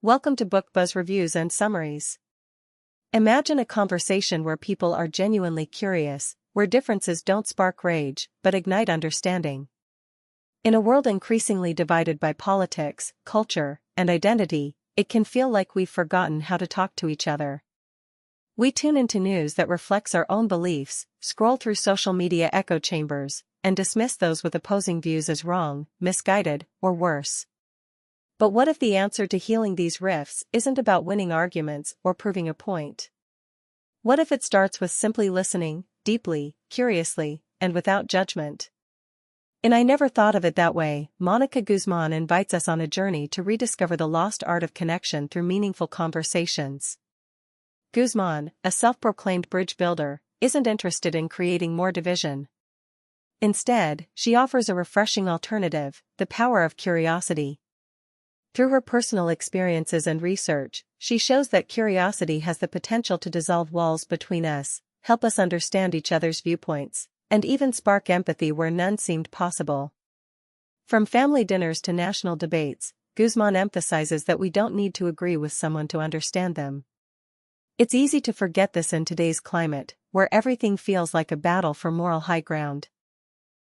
Welcome to Book Buzz Reviews and Summaries. Imagine a conversation where people are genuinely curious, where differences don't spark rage, but ignite understanding. In a world increasingly divided by politics, culture, and identity, it can feel like we've forgotten how to talk to each other. We tune into news that reflects our own beliefs, scroll through social media echo chambers, and dismiss those with opposing views as wrong, misguided, or worse. But what if the answer to healing these rifts isn't about winning arguments or proving a point? What if it starts with simply listening, deeply, curiously, and without judgment? In I Never Thought of It That Way, Monica Guzman invites us on a journey to rediscover the lost art of connection through meaningful conversations. Guzman, a self-proclaimed bridge builder, isn't interested in creating more division. Instead, she offers a refreshing alternative: the power of curiosity. Through her personal experiences and research, she shows that curiosity has the potential to dissolve walls between us, help us understand each other's viewpoints, and even spark empathy where none seemed possible. From family dinners to national debates, Guzman emphasizes that we don't need to agree with someone to understand them. It's easy to forget this in today's climate, where everything feels like a battle for moral high ground.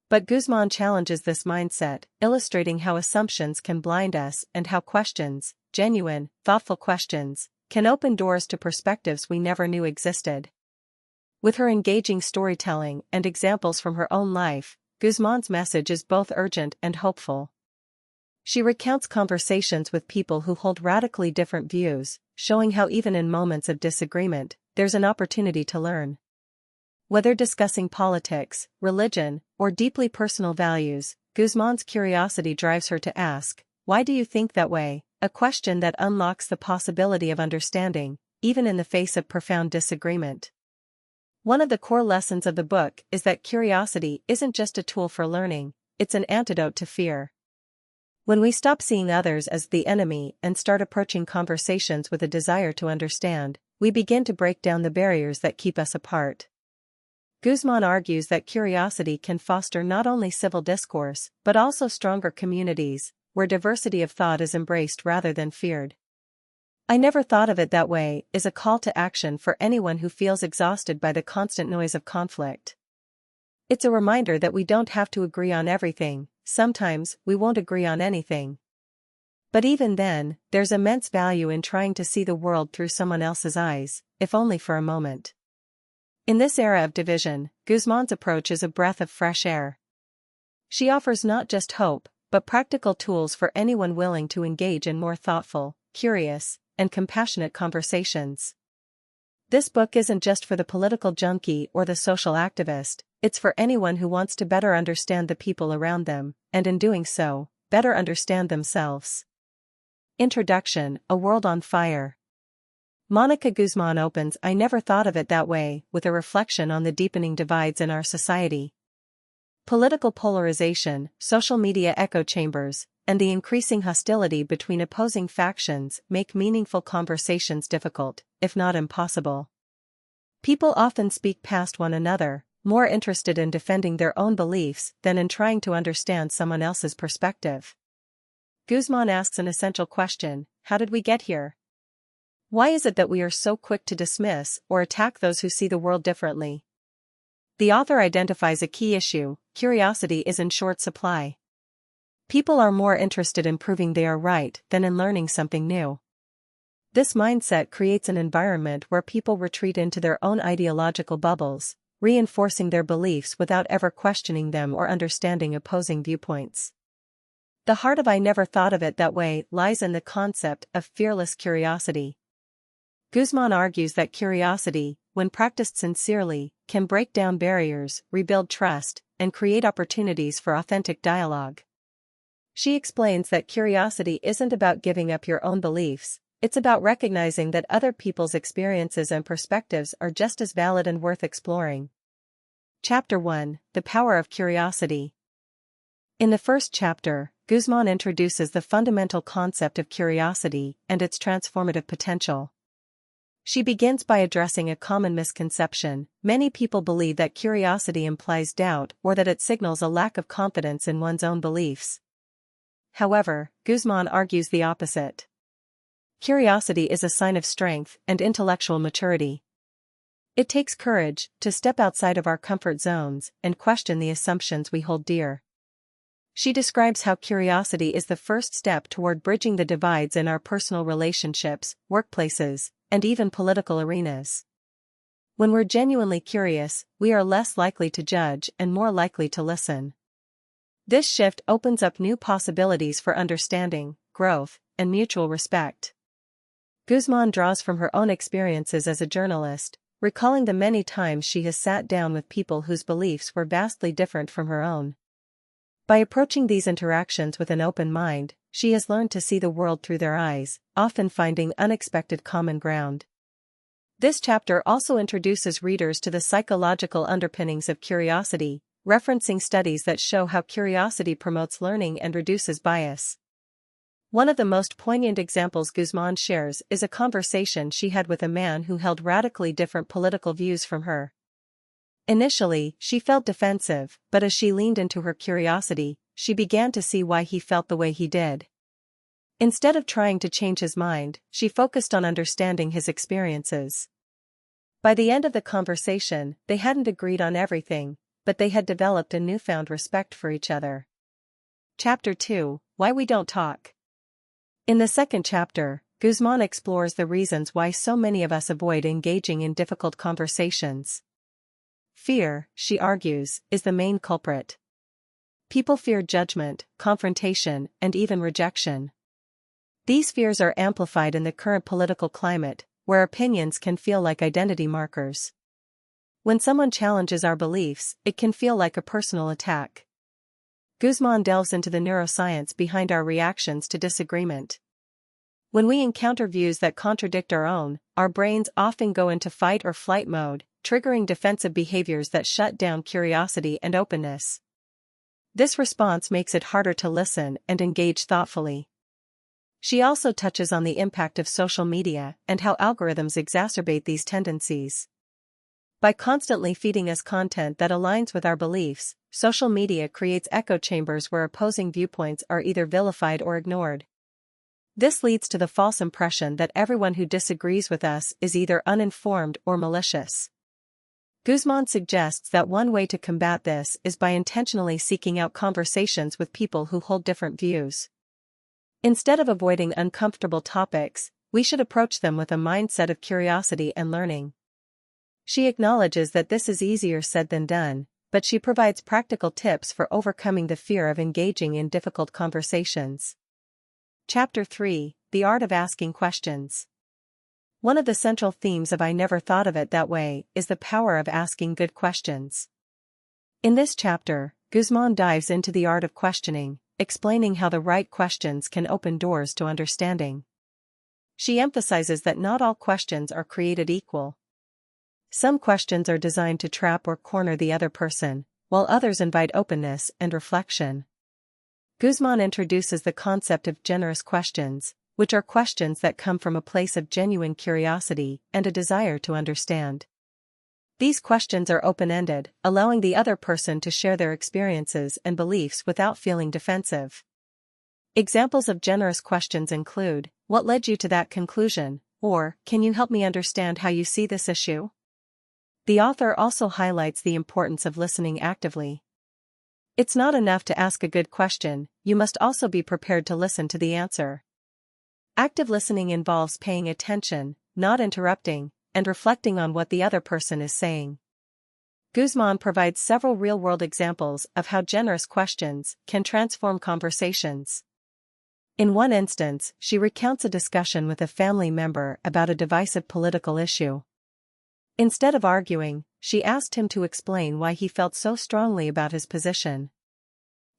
But Guzman challenges this mindset, illustrating how assumptions can blind us and how questions, genuine, thoughtful questions, can open doors to perspectives we never knew existed. With her engaging storytelling and examples from her own life, Guzman's message is both urgent and hopeful. She recounts conversations with people who hold radically different views, showing how even in moments of disagreement, there's an opportunity to learn. Whether discussing politics, religion, or deeply personal values, Guzman's curiosity drives her to ask, "Why do you think that way?" A question that unlocks the possibility of understanding, even in the face of profound disagreement. One of the core lessons of the book is that curiosity isn't just a tool for learning, it's an antidote to fear. When we stop seeing others as the enemy and start approaching conversations with a desire to understand, we begin to break down the barriers that keep us apart. Guzman argues that curiosity can foster not only civil discourse, but also stronger communities, where diversity of thought is embraced rather than feared. I Never Thought of It That Way is a call to action for anyone who feels exhausted by the constant noise of conflict. It's a reminder that we don't have to agree on everything. Sometimes we won't agree on anything. But even then, there's immense value in trying to see the world through someone else's eyes, if only for a moment. In this era of division, Guzman's approach is a breath of fresh air. She offers not just hope, but practical tools for anyone willing to engage in more thoughtful, curious, and compassionate conversations. This book isn't just for the political junkie or the social activist, it's for anyone who wants to better understand the people around them, and in doing so, better understand themselves. Introduction: A World on Fire. Monica Guzman opens I Never Thought of It That Way with a reflection on the deepening divides in our society. Political polarization, social media echo chambers, and the increasing hostility between opposing factions make meaningful conversations difficult, if not impossible. People often speak past one another, more interested in defending their own beliefs than in trying to understand someone else's perspective. Guzman asks an essential question: how did we get here? Why is it that we are so quick to dismiss or attack those who see the world differently? The author identifies a key issue: curiosity is in short supply. People are more interested in proving they are right than in learning something new. This mindset creates an environment where people retreat into their own ideological bubbles, reinforcing their beliefs without ever questioning them or understanding opposing viewpoints. The heart of I Never Thought of It That Way lies in the concept of fearless curiosity. Guzman argues that curiosity, when practiced sincerely, can break down barriers, rebuild trust, and create opportunities for authentic dialogue. She explains that curiosity isn't about giving up your own beliefs, it's about recognizing that other people's experiences and perspectives are just as valid and worth exploring. Chapter 1: The Power of Curiosity. In the first chapter, Guzman introduces the fundamental concept of curiosity and its transformative potential. She begins by addressing a common misconception: many people believe that curiosity implies doubt or that it signals a lack of confidence in one's own beliefs. However, Guzman argues the opposite. Curiosity is a sign of strength and intellectual maturity. It takes courage to step outside of our comfort zones and question the assumptions we hold dear. She describes how curiosity is the first step toward bridging the divides in our personal relationships, workplaces, and even political arenas. When we're genuinely curious, we are less likely to judge and more likely to listen. This shift opens up new possibilities for understanding, growth, and mutual respect. Guzman draws from her own experiences as a journalist, recalling the many times she has sat down with people whose beliefs were vastly different from her own. By approaching these interactions with an open mind, she has learned to see the world through their eyes, often finding unexpected common ground. This chapter also introduces readers to the psychological underpinnings of curiosity, referencing studies that show how curiosity promotes learning and reduces bias. One of the most poignant examples Guzman shares is a conversation she had with a man who held radically different political views from her. Initially, she felt defensive, but as she leaned into her curiosity, she began to see why he felt the way he did. Instead of trying to change his mind, she focused on understanding his experiences. By the end of the conversation, they hadn't agreed on everything, but they had developed a newfound respect for each other. Chapter 2: Why We Don't Talk. In the second chapter, Guzman explores the reasons why so many of us avoid engaging in difficult conversations. Fear, she argues, is the main culprit. People fear judgment, confrontation, and even rejection. These fears are amplified in the current political climate, where opinions can feel like identity markers. When someone challenges our beliefs, it can feel like a personal attack. Guzman delves into the neuroscience behind our reactions to disagreement. When we encounter views that contradict our own, our brains often go into fight or flight mode, triggering defensive behaviors that shut down curiosity and openness. This response makes it harder to listen and engage thoughtfully. She also touches on the impact of social media and how algorithms exacerbate these tendencies. By constantly feeding us content that aligns with our beliefs, social media creates echo chambers where opposing viewpoints are either vilified or ignored. This leads to the false impression that everyone who disagrees with us is either uninformed or malicious. Guzman suggests that one way to combat this is by intentionally seeking out conversations with people who hold different views. Instead of avoiding uncomfortable topics, we should approach them with a mindset of curiosity and learning. She acknowledges that this is easier said than done, but she provides practical tips for overcoming the fear of engaging in difficult conversations. Chapter 3: The Art of Asking Questions. One of the central themes of I Never Thought of It That Way is the power of asking good questions. In this chapter, Guzman dives into the art of questioning, explaining how the right questions can open doors to understanding. She emphasizes that not all questions are created equal. Some questions are designed to trap or corner the other person, while others invite openness and reflection. Guzman introduces the concept of generous questions, which are questions that come from a place of genuine curiosity and a desire to understand. These questions are open-ended, allowing the other person to share their experiences and beliefs without feeling defensive. Examples of generous questions include, "What led you to that conclusion?" or "Can you help me understand how you see this issue?" The author also highlights the importance of listening actively. It's not enough to ask a good question, you must also be prepared to listen to the answer. Active listening involves paying attention, not interrupting, and reflecting on what the other person is saying. Guzman provides several real-world examples of how generous questions can transform conversations. In one instance, she recounts a discussion with a family member about a divisive political issue. Instead of arguing, she asked him to explain why he felt so strongly about his position.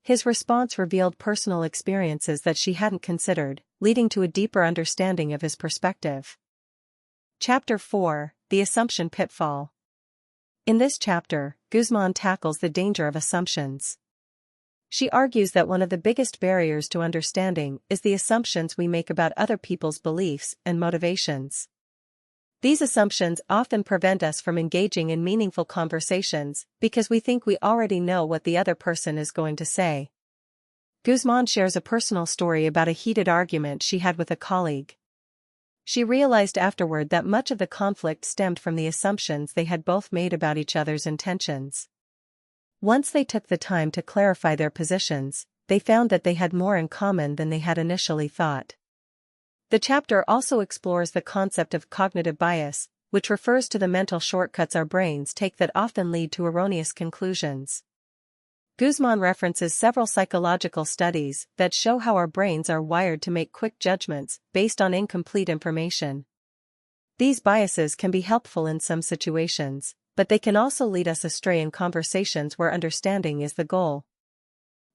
His response revealed personal experiences that she hadn't considered, leading to a deeper understanding of his perspective. Chapter 4: The Assumption Pitfall. In this chapter, Guzman tackles the danger of assumptions. She argues that one of the biggest barriers to understanding is the assumptions we make about other people's beliefs and motivations. These assumptions often prevent us from engaging in meaningful conversations because we think we already know what the other person is going to say. Guzman shares a personal story about a heated argument she had with a colleague. She realized afterward that much of the conflict stemmed from the assumptions they had both made about each other's intentions. Once they took the time to clarify their positions, they found that they had more in common than they had initially thought. The chapter also explores the concept of cognitive bias, which refers to the mental shortcuts our brains take that often lead to erroneous conclusions. Guzman references several psychological studies that show how our brains are wired to make quick judgments based on incomplete information. These biases can be helpful in some situations, but they can also lead us astray in conversations where understanding is the goal.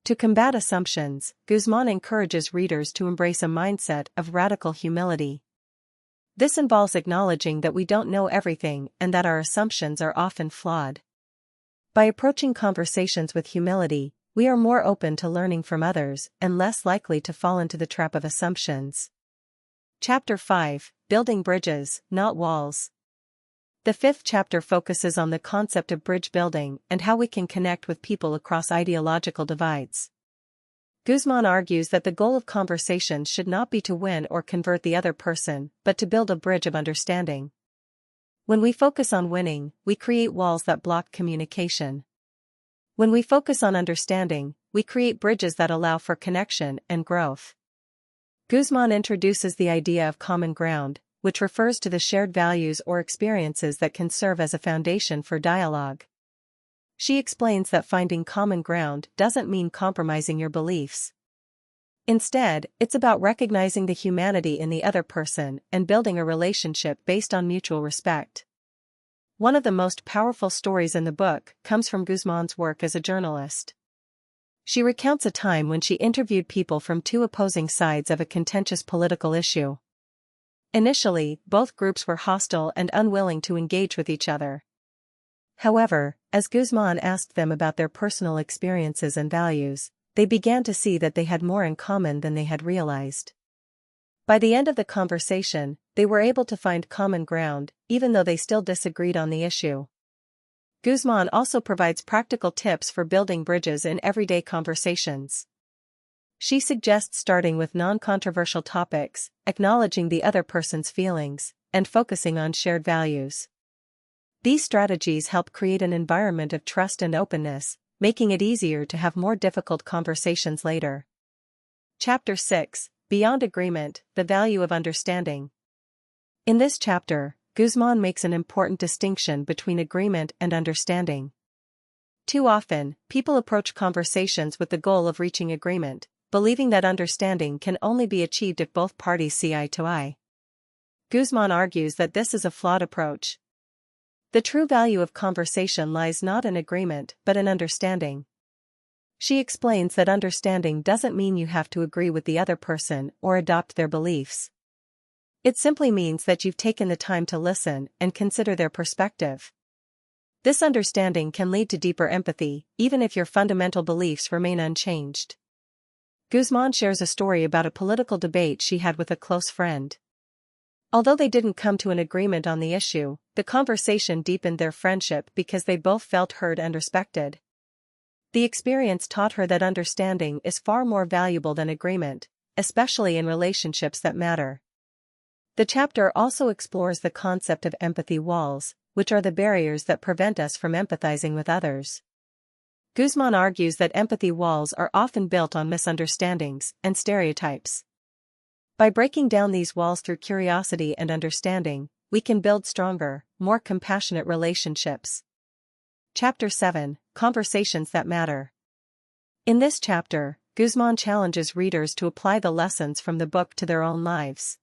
To combat assumptions, Guzman encourages readers to embrace a mindset of radical humility. This involves acknowledging that we don't know everything and that our assumptions are often flawed. By approaching conversations with humility, we are more open to learning from others and less likely to fall into the trap of assumptions. Chapter 5: Building Bridges, Not Walls. The fifth chapter focuses on the concept of bridge building and how we can connect with people across ideological divides. Guzman argues that the goal of conversations should not be to win or convert the other person, but to build a bridge of understanding. When we focus on winning, we create walls that block communication. When we focus on understanding, we create bridges that allow for connection and growth. Guzman introduces the idea of common ground, which refers to the shared values or experiences that can serve as a foundation for dialogue. She explains that finding common ground doesn't mean compromising your beliefs. Instead, it's about recognizing the humanity in the other person and building a relationship based on mutual respect. One of the most powerful stories in the book comes from Guzman's work as a journalist. She recounts a time when she interviewed people from two opposing sides of a contentious political issue. Initially, both groups were hostile and unwilling to engage with each other. However, as Guzman asked them about their personal experiences and values, they began to see that they had more in common than they had realized. By the end of the conversation, they were able to find common ground, even though they still disagreed on the issue. Guzman also provides practical tips for building bridges in everyday conversations. She suggests starting with non-controversial topics, acknowledging the other person's feelings, and focusing on shared values. These strategies help create an environment of trust and openness, making it easier to have more difficult conversations later. Chapter 6: Beyond Agreement, The Value of Understanding. In this chapter, Guzman makes an important distinction between agreement and understanding. Too often, people approach conversations with the goal of reaching agreement, believing that understanding can only be achieved if both parties see eye to eye. Guzman argues that this is a flawed approach. The true value of conversation lies not in agreement but in understanding. She explains that understanding doesn't mean you have to agree with the other person or adopt their beliefs. It simply means that you've taken the time to listen and consider their perspective. This understanding can lead to deeper empathy, even if your fundamental beliefs remain unchanged. Guzman shares a story about a political debate she had with a close friend. Although they didn't come to an agreement on the issue, the conversation deepened their friendship because they both felt heard and respected. The experience taught her that understanding is far more valuable than agreement, especially in relationships that matter. The chapter also explores the concept of empathy walls, which are the barriers that prevent us from empathizing with others. Guzman argues that empathy walls are often built on misunderstandings and stereotypes. By breaking down these walls through curiosity and understanding, we can build stronger, more compassionate relationships. Chapter 7: Conversations That Matter. In this chapter, Guzman challenges readers to apply the lessons from the book to their own lives.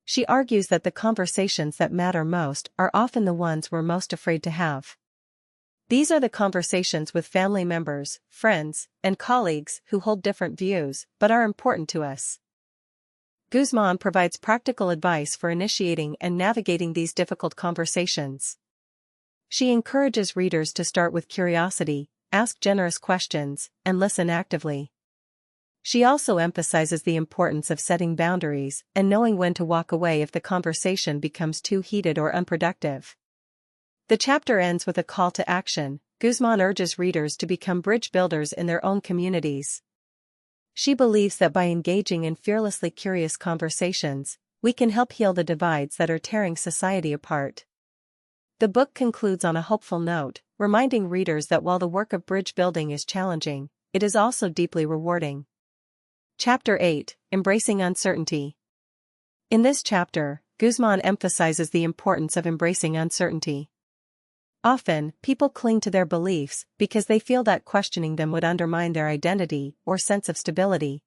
She argues that the conversations that matter most are often the ones we're most afraid to have. These are the conversations with family members, friends, and colleagues who hold different views but are important to us. Guzman provides practical advice for initiating and navigating these difficult conversations. She encourages readers to start with curiosity, ask generous questions, and listen actively. She also emphasizes the importance of setting boundaries and knowing when to walk away if the conversation becomes too heated or unproductive. The chapter ends with a call to action. Guzman urges readers to become bridge builders in their own communities. She believes that by engaging in fearlessly curious conversations, we can help heal the divides that are tearing society apart. The book concludes on a hopeful note, reminding readers that while the work of bridge building is challenging, it is also deeply rewarding. Chapter 8: Embracing Uncertainty. In this chapter, Guzman emphasizes the importance of embracing uncertainty. Often, people cling to their beliefs because they feel that questioning them would undermine their identity or sense of stability.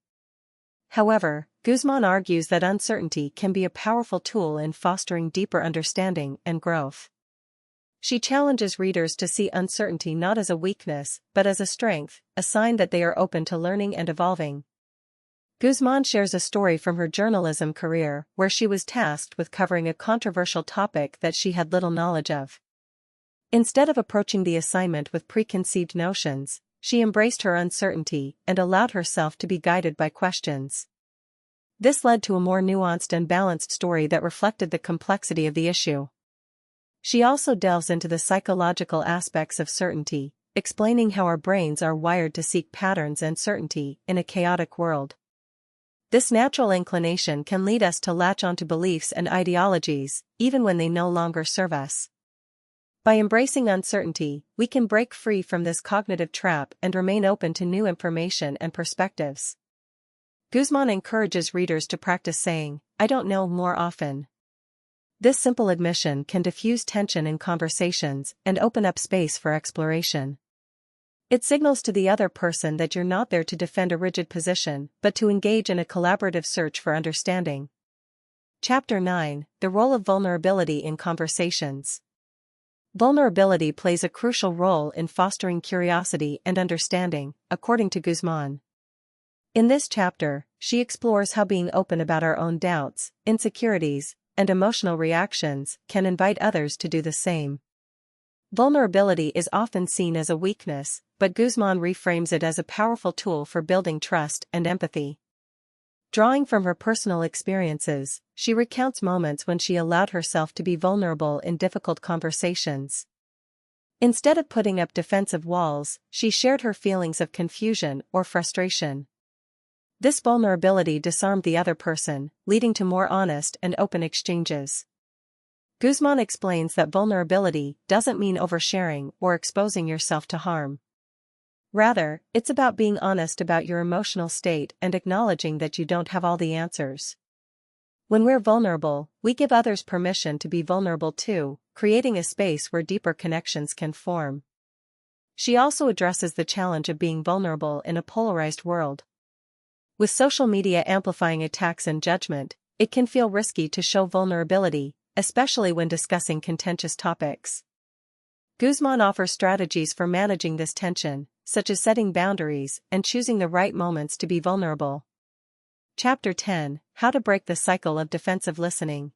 However, Guzman argues that uncertainty can be a powerful tool in fostering deeper understanding and growth. She challenges readers to see uncertainty not as a weakness, but as a strength, a sign that they are open to learning and evolving. Guzman shares a story from her journalism career where she was tasked with covering a controversial topic that she had little knowledge of. Instead of approaching the assignment with preconceived notions, she embraced her uncertainty and allowed herself to be guided by questions. This led to a more nuanced and balanced story that reflected the complexity of the issue. She also delves into the psychological aspects of certainty, explaining how our brains are wired to seek patterns and certainty in a chaotic world. This natural inclination can lead us to latch onto beliefs and ideologies, even when they no longer serve us. By embracing uncertainty, we can break free from this cognitive trap and remain open to new information and perspectives. Guzman encourages readers to practice saying, "I don't know," more often. This simple admission can diffuse tension in conversations and open up space for exploration. It signals to the other person that you're not there to defend a rigid position, but to engage in a collaborative search for understanding. Chapter 9: The Role of Vulnerability in Conversations. Vulnerability plays a crucial role in fostering curiosity and understanding, according to Guzman. In this chapter, she explores how being open about our own doubts, insecurities, and emotional reactions can invite others to do the same. Vulnerability is often seen as a weakness, but Guzman reframes it as a powerful tool for building trust and empathy. Drawing from her personal experiences, she recounts moments when she allowed herself to be vulnerable in difficult conversations. Instead of putting up defensive walls, she shared her feelings of confusion or frustration. This vulnerability disarmed the other person, leading to more honest and open exchanges. Guzman explains that vulnerability doesn't mean oversharing or exposing yourself to harm. Rather, it's about being honest about your emotional state and acknowledging that you don't have all the answers. When we're vulnerable, we give others permission to be vulnerable too, creating a space where deeper connections can form. She also addresses the challenge of being vulnerable in a polarized world. With social media amplifying attacks and judgment, it can feel risky to show vulnerability, especially when discussing contentious topics. Guzman offers strategies for managing this tension, such as setting boundaries and choosing the right moments to be vulnerable. Chapter 10: How to Break the Cycle of Defensive Listening.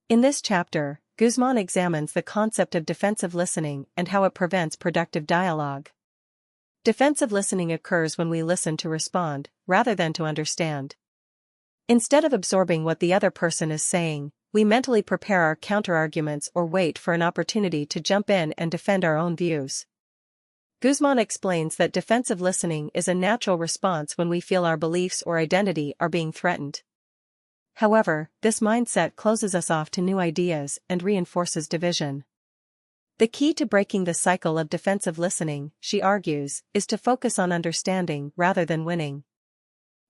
In this chapter, Guzman examines the concept of defensive listening and how it prevents productive dialogue. Defensive listening occurs when we listen to respond, rather than to understand. Instead of absorbing what the other person is saying, we mentally prepare our counterarguments or wait for an opportunity to jump in and defend our own views. Guzman explains that defensive listening is a natural response when we feel our beliefs or identity are being threatened. However, this mindset closes us off to new ideas and reinforces division. The key to breaking the cycle of defensive listening, she argues, is to focus on understanding rather than winning.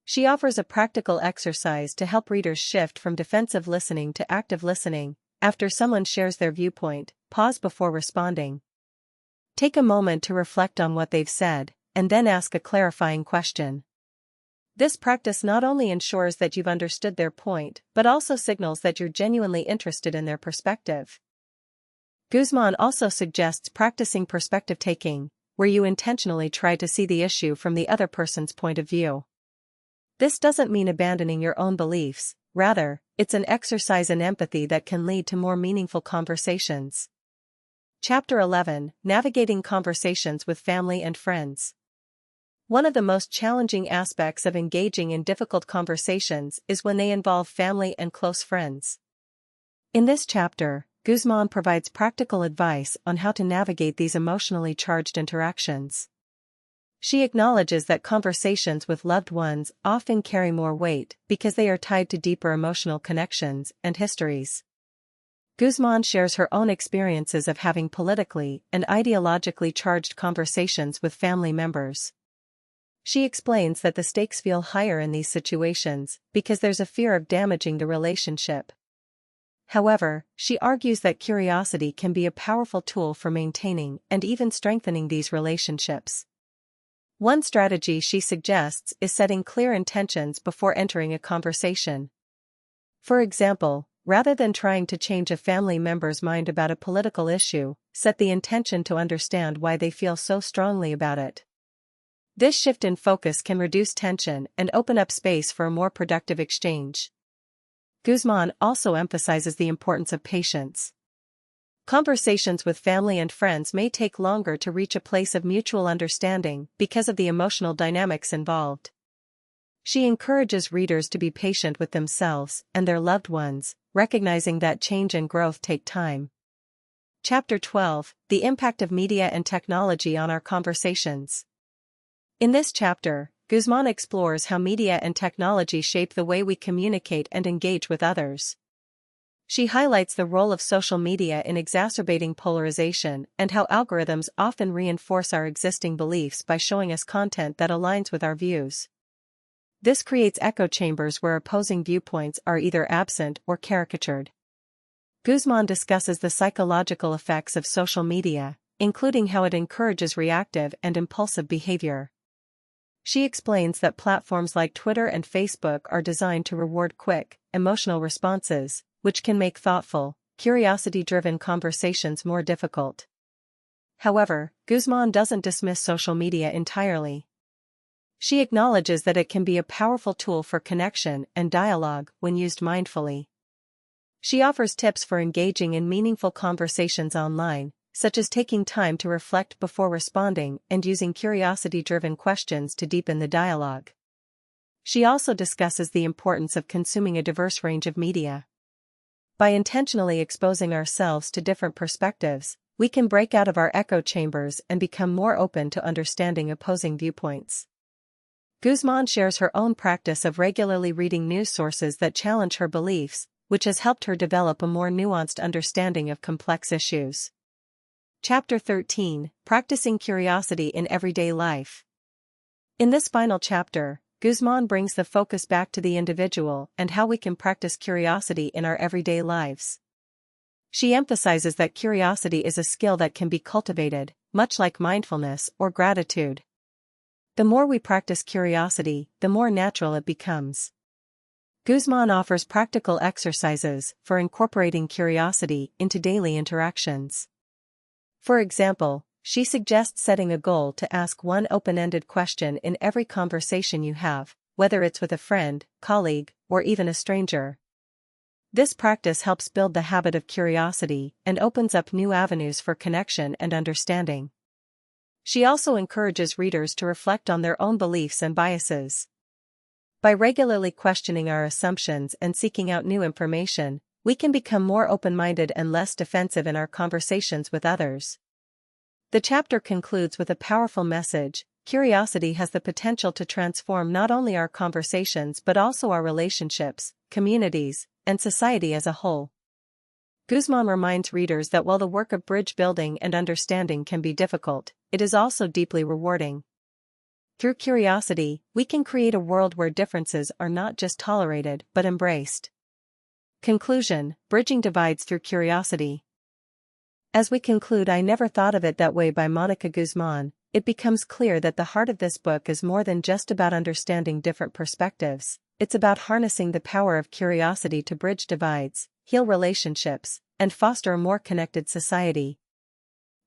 She offers a practical exercise to help readers shift from defensive listening to active listening. After someone shares their viewpoint, pause before responding. Take a moment to reflect on what they've said, and then ask a clarifying question. This practice not only ensures that you've understood their point, but also signals that you're genuinely interested in their perspective. Guzman also suggests practicing perspective taking, where you intentionally try to see the issue from the other person's point of view. This doesn't mean abandoning your own beliefs, rather, it's an exercise in empathy that can lead to more meaningful conversations. Chapter 11: Navigating Conversations with Family and Friends. One of the most challenging aspects of engaging in difficult conversations is when they involve family and close friends. In this chapter, Guzman provides practical advice on how to navigate these emotionally charged interactions. She acknowledges that conversations with loved ones often carry more weight because they are tied to deeper emotional connections and histories. Guzman shares her own experiences of having politically and ideologically charged conversations with family members. She explains that the stakes feel higher in these situations because there's a fear of damaging the relationship. However, she argues that curiosity can be a powerful tool for maintaining and even strengthening these relationships. One strategy she suggests is setting clear intentions before entering a conversation. For example, rather than trying to change a family member's mind about a political issue, set the intention to understand why they feel so strongly about it. This shift in focus can reduce tension and open up space for a more productive exchange. Guzman also emphasizes the importance of patience. Conversations with family and friends may take longer to reach a place of mutual understanding because of the emotional dynamics involved. She encourages readers to be patient with themselves and their loved ones, recognizing that change and growth take time. Chapter 12: The Impact of Media and Technology on Our Conversations. In this chapter, Guzman explores how media and technology shape the way we communicate and engage with others. She highlights the role of social media in exacerbating polarization and how algorithms often reinforce our existing beliefs by showing us content that aligns with our views. This creates echo chambers where opposing viewpoints are either absent or caricatured. Guzman discusses the psychological effects of social media, including how it encourages reactive and impulsive behavior. She explains that platforms like Twitter and Facebook are designed to reward quick, emotional responses, which can make thoughtful, curiosity-driven conversations more difficult. However, Guzman doesn't dismiss social media entirely. She acknowledges that it can be a powerful tool for connection and dialogue when used mindfully. She offers tips for engaging in meaningful conversations online, such as taking time to reflect before responding and using curiosity-driven questions to deepen the dialogue. She also discusses the importance of consuming a diverse range of media. By intentionally exposing ourselves to different perspectives, we can break out of our echo chambers and become more open to understanding opposing viewpoints. Guzman shares her own practice of regularly reading news sources that challenge her beliefs, which has helped her develop a more nuanced understanding of complex issues. Chapter 13: Practicing Curiosity in Everyday Life. In this final chapter, Guzman brings the focus back to the individual and how we can practice curiosity in our everyday lives. She emphasizes that curiosity is a skill that can be cultivated, much like mindfulness or gratitude. The more we practice curiosity, the more natural it becomes. Guzman offers practical exercises for incorporating curiosity into daily interactions. For example, she suggests setting a goal to ask one open-ended question in every conversation you have, whether it's with a friend, colleague, or even a stranger. This practice helps build the habit of curiosity and opens up new avenues for connection and understanding. She also encourages readers to reflect on their own beliefs and biases. By regularly questioning our assumptions and seeking out new information, we can become more open-minded and less defensive in our conversations with others. The chapter concludes with a powerful message: curiosity has the potential to transform not only our conversations but also our relationships, communities, and society as a whole. Guzman reminds readers that while the work of bridge building and understanding can be difficult, it is also deeply rewarding. Through curiosity, we can create a world where differences are not just tolerated but embraced. Conclusion: Bridging Divides Through Curiosity. As we conclude I Never Thought of It That Way by Monica Guzman, it becomes clear that the heart of this book is more than just about understanding different perspectives. It's about harnessing the power of curiosity to bridge divides, heal relationships, and foster a more connected society.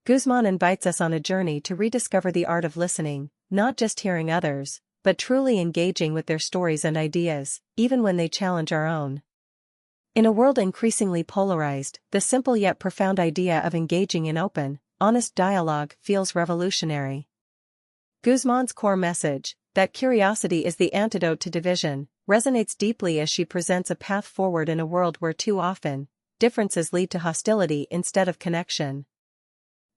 Guzman invites us on a journey to rediscover the art of listening, not just hearing others, but truly engaging with their stories and ideas, even when they challenge our own. In a world increasingly polarized, the simple yet profound idea of engaging in open, honest dialogue feels revolutionary. Guzman's core message, that curiosity is the antidote to division, resonates deeply as she presents a path forward in a world where too often, differences lead to hostility instead of connection.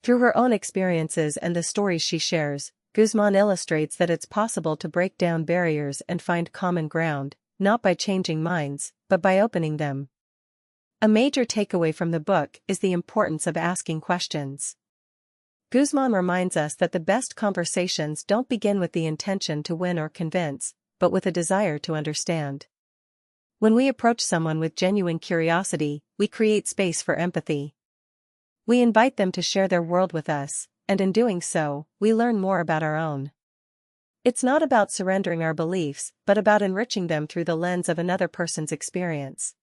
Through her own experiences and the stories she shares, Guzman illustrates that it's possible to break down barriers and find common ground, not by changing minds, but by opening them. A major takeaway from the book is the importance of asking questions. Guzman reminds us that the best conversations don't begin with the intention to win or convince, but with a desire to understand. When we approach someone with genuine curiosity, we create space for empathy. We invite them to share their world with us, and in doing so, we learn more about our own. It's not about surrendering our beliefs, but about enriching them through the lens of another person's experience.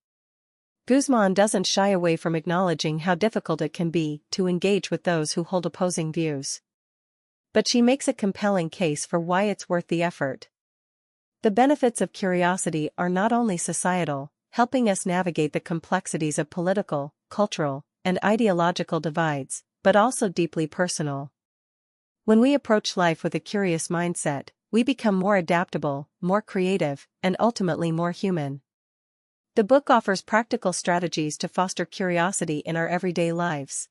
Guzman doesn't shy away from acknowledging how difficult it can be to engage with those who hold opposing views. But she makes a compelling case for why it's worth the effort. The benefits of curiosity are not only societal, helping us navigate the complexities of political, cultural, and ideological divides, but also deeply personal. When we approach life with a curious mindset, we become more adaptable, more creative, and ultimately more human. The book offers practical strategies to foster curiosity in our everyday lives.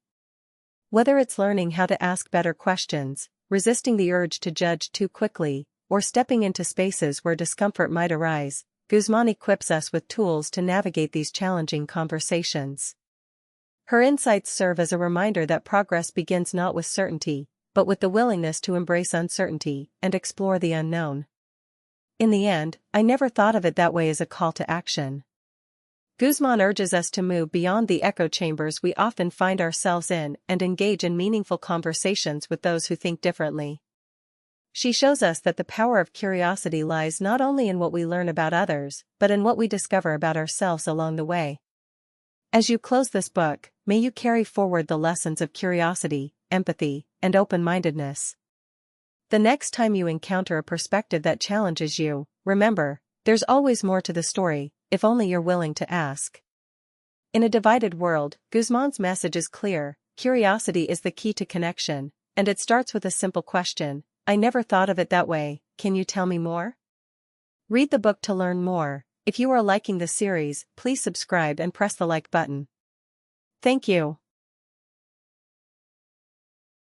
Whether it's learning how to ask better questions, resisting the urge to judge too quickly, or stepping into spaces where discomfort might arise, Guzman equips us with tools to navigate these challenging conversations. Her insights serve as a reminder that progress begins not with certainty, but with the willingness to embrace uncertainty and explore the unknown. In the end, I never thought of it that way as a call to action. Guzman urges us to move beyond the echo chambers we often find ourselves in and engage in meaningful conversations with those who think differently. She shows us that the power of curiosity lies not only in what we learn about others, but in what we discover about ourselves along the way. As you close this book, may you carry forward the lessons of curiosity, empathy, and open-mindedness. The next time you encounter a perspective that challenges you, remember, there's always more to the story, if only you're willing to ask. In a divided world, Guzman's message is clear: curiosity is the key to connection, and it starts with a simple question: I never thought of it that way, can you tell me more? Read the book to learn more. If you are liking the series, please subscribe and press the like button. Thank you.